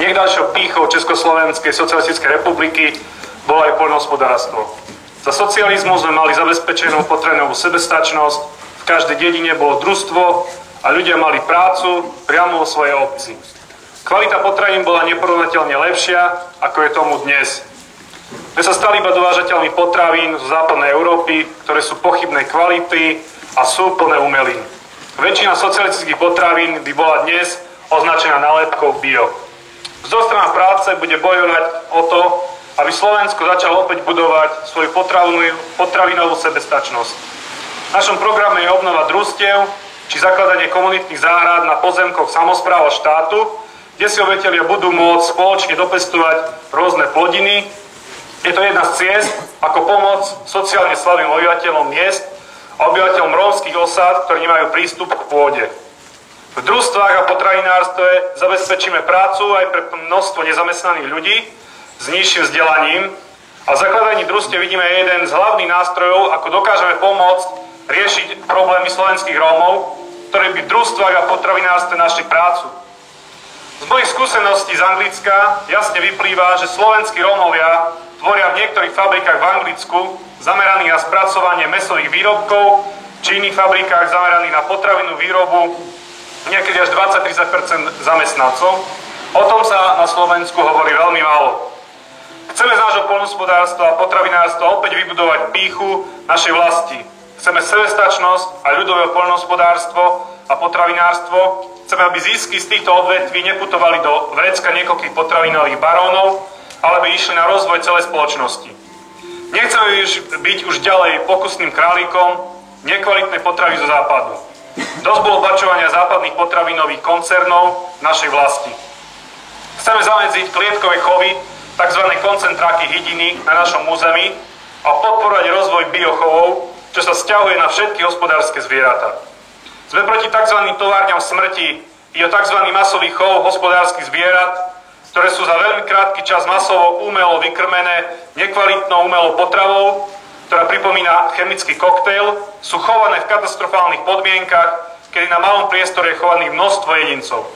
Niekdajšou pýchou Československej socialistickej republiky bolo aj poľnohospodárstvo. Za socializmu sme mali zabezpečenú potravinovú sebestačnosť, v každej dedine bolo družstvo a ľudia mali prácu priamo vo svojej obci. Kvalita potravín bola neporovnateľne lepšia, ako je tomu dnes. My sa stali iba dovážateľmi potravín zo západnej Európy, ktoré sú pochybnej kvality a sú plné umelín. Väčšina socialistických potravín by bola dnes označená nálepkou bio. Vzdorstrana práce bude bojovať o to, aby Slovensko začalo opäť budovať svoju potravinovú sebestačnosť. V našom programe je obnova družstiev či zakladanie komunitných záhrad na pozemkoch samospráv a štátu, kde si obyvatelia budú môcť spoločne dopestovať rôzne plodiny. Je to jedna z ciest, ako pomôcť sociálne slabým obyvateľom miest a obyvateľom rómskych osád, ktorí nemajú prístup k pôde. V družstvách a potravinárstve zabezpečíme prácu aj pre množstvo nezamestnaných ľudí s nižším vzdelaním a v zakladaní družstiev vidíme jeden z hlavných nástrojov, ako dokážeme pomôcť riešiť problémy slovenských Rómov, ktorí by v družstvách a potravinárstve našli prácu. Z mojich skúseností z Anglicka jasne vyplýva, že slovenskí Rómovia tvoria v niektorých fabrikách v Anglicku zameraných na spracovanie mäsových výrobkov či iných fabrikách zameraných na potravinnú výrobu niekedy až 20-30% zamestnancov. O tom sa na Slovensku hovorí veľmi málo. Chceme z nášho poľnohospodárstva a potravinárstva opäť vybudovať pýchu našej vlasti. Chceme sebestačnosť a ľudové poľnohospodárstvo a potravinárstvo. Chceme, aby zisky z týchto odvetví neputovali do vrecka niekoľkých potravinových barónov, ale by išli na rozvoj celej spoločnosti. Nechceme byť už ďalej pokusným králikom nekvalitnej potravy zo západu. Dosť bolo bačovania západných potravinových koncernov v našej vlasti. Chceme zamedziť klietkové chovy, tzv. Koncentráky hydiny na našom území a podporovať rozvoj biochovov, čo sa vzťahuje na všetky hospodárske zvieratá. Sme proti tzv. Továrňam smrti i o tzv. Masový chov hospodárskych zvierat, ktoré sú za veľmi krátky čas masovo umelo vykrmené nekvalitnou umelou potravou, ktorá pripomína chemický koktejl, sú chované v katastrofálnych podmienkach, kedy na malom priestore je chovaných množstvo jedincov.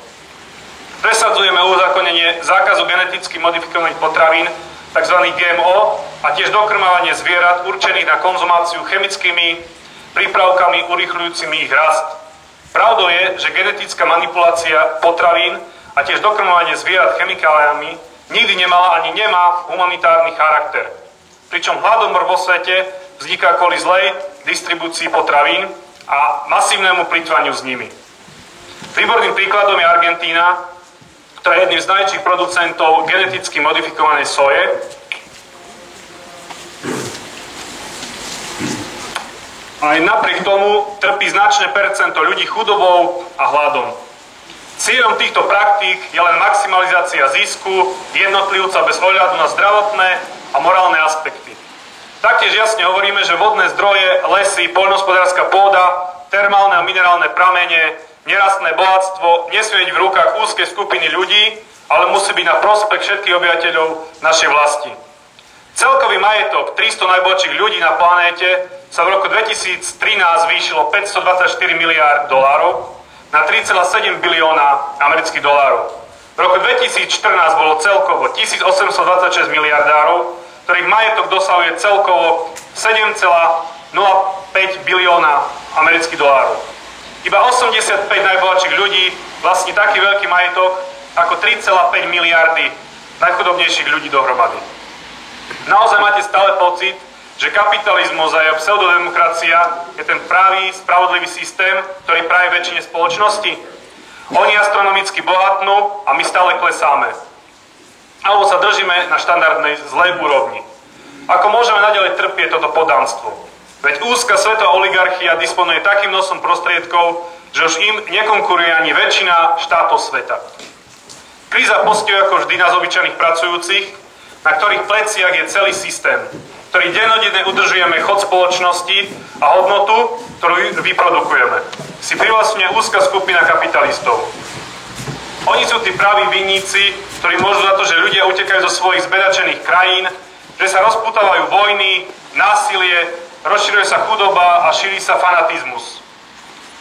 Presadzujeme uzákonenie zákazu geneticky modifikovaných potravín, tzv. GMO, a tiež dokrmávanie zvierat určených na konzumáciu chemickými prípravkami urýchľujúcimi ich rast. Pravdou je, že genetická manipulácia potravín a tiež dokrmovanie zvierat chemikáliami nikdy nemala ani nemá humanitárny charakter. Pričom hladomor vo svete vzniká kvôli zlej distribúcii potravín a masívnemu plytvaniu s nimi. Výborným príkladom je Argentína, ktorá je jedným z najväčších producentov geneticky modifikovanej soje. Aj napriek tomu trpí značné percento ľudí chudobou a hladom. Cieľom týchto praktík je len maximalizácia zisku jednotlivca bez ohľadu na zdravotné a morálne aspekty. Taktiež jasne hovoríme, že vodné zdroje, lesy, poľnohospodárska pôda, termálne a minerálne pramene, nerastné bohatstvo nesmie byť v rukách úzkej skupiny ľudí, ale musí byť na prospech všetkých obyvateľov našej vlasti. Celkový majetok 300 najbohatších ľudí na planéte sa v roku 2013 zvýšilo 524 miliárd dolárov na 3,7 bilióna amerických dolárov. V roku 2014 bolo celkovo 1826 miliardárov, ktorých majetok dosahuje celkovo 7,05 bilióna amerických dolárov. Iba 85 najbohatších ľudí vlastní taký veľký majetok ako 3,5 miliardy najchudobnejších ľudí dohromady. Naozaj máte stále pocit, že kapitalizmus a jeho pseudodemokracia je ten pravý, spravodlivý systém, ktorý praje väčšine spoločnosti? Oni astronomicky bohatnú a my stále klesáme. Alebo sa držíme na štandardnej zlej úrovni. Ako môžeme naďalej trpieť toto poddanstvo? Veď úzka svetová oligarchia disponuje takým nosom prostriedkov, že už im nekonkuruje ani väčšina štátov sveta. Kríza postihuje ako vždy nás obyčajných pracujúcich, na ktorých pleciach je celý systém, ktorý dennodenne udržujeme chod spoločnosti a hodnotu, ktorú vyprodukujeme. Si privlastňuje úzka skupina kapitalistov. Oni sú tí praví vinníci, ktorí môžu za to, že ľudia utekajú zo svojich zbedačených krajín, že sa rozputávajú vojny, násilie, rozširuje sa chudoba a šíri sa fanatizmus.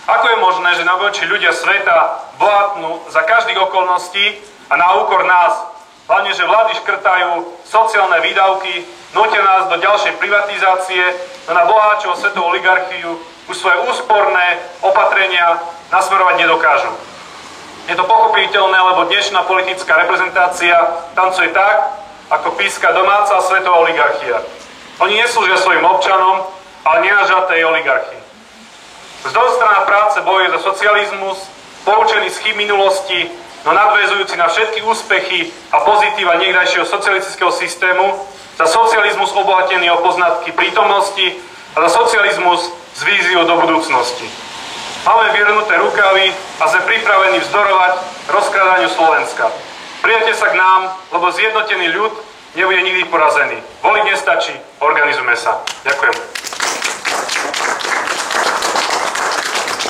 Ako je možné, že najbohatší ľudia sveta bohatnú za každých okolností a na úkor nás? Hlavne, že vlády škrtajú sociálne výdavky, nútia nás do ďalšej privatizácie, no na boháčov svetovú oligarchiu už svoje úsporné opatrenia nasmerovať nedokážu. Je to pochopiteľné, lebo dnešná politická reprezentácia tancuje tak, ako píska domáca svetová oligarchia. Oni neslúžia svojim občanom, ale nenažratej oligarchii. Zdorstvená práce bojuje za socializmus, poučený z chyb minulosti, no nadväzujúci na všetky úspechy a pozitíva niekdajšieho socialistického systému, za socializmus obohatený o poznatky prítomnosti a za socializmus s víziou do budúcnosti. Máme vyhrnuté rukavy a sme pripravení vzdorovať rozkrádaniu Slovenska. Prijate sa k nám, lebo zjednotený ľud nebude nikdy porazený. Voliť nestačí, organizujme sa. Ďakujem.